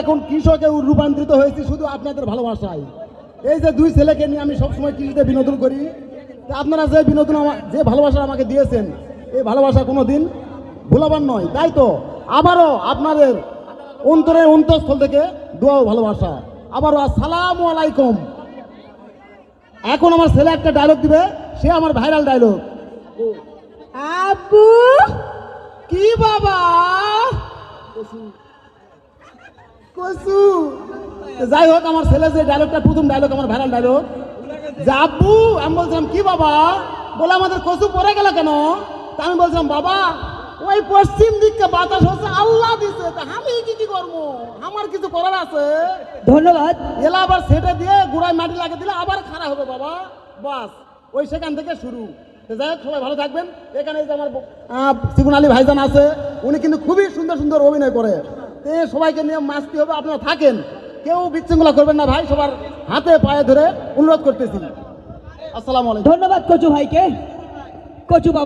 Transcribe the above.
এখন কৃষকে রূপান্তরিত হয়েছি শুধু আপনাদের ভালোবাসায়। এই যে দুই ছেলেকে নিয়ে আমি সবসময় কৃষিতে বিনোদন করি, তা আপনারা যে বিনোদন যে ভালোবাসা আমাকে দিয়েছেন, এই ভালোবাসা কোনো দিন ভোলাবার নয়। তাই তো আবারও আপনাদের অন্তরের অন্তঃস্থল থেকে দোয়া ও ভালোবাসা। আবারও আসসালামু আলাইকুম। এখন আমার ছেলে একটা ডায়লগ দিবে, সে আমার ভাইরাল ডায়লগ। আব্বু কি বাবা? কসু। যাই হোক, আমার ছেলে যে ডায়লগটা প্রথম ডায়লগ, আমার ভাইরাল ডায়লগ, যে আব্বু, আমি বলছিলাম কি বাবা? বলে আমাদের কসু পড়ে গেল কেন? তা আমি বলছিলাম বাবা, ওই পশ্চিম দিককে বাতাস হচ্ছে, আল্লাহ দিছে, তা আমি কি করবো? আমার কিছু করার আছে? ধন্যবাদ। এলা আবার সেটা দিয়ে গুড়ায় মাটি লাগিয়ে দিলে আবার খারাপ হবে বাবা। বাস ওই সেখান থেকে শুরু। যাই হোক, সবাই ভালো থাকবেন। এখানে এই যে আমার সিগুন আলী ভাইজান আছে, উনি কিন্তু খুবই সুন্দর সুন্দর অভিনয় করে। সবাইকে নিয়ে মাস্তি হবে, আপনারা থাকেন, কেউ বিশৃঙ্খলা করবেন না ভাই, সবার হাতে পায়ে ধরে অনুরোধ করতেছি। আসসালামু আলাইকুম। ধন্যবাদ কচু ভাইকে। কচু বাবা।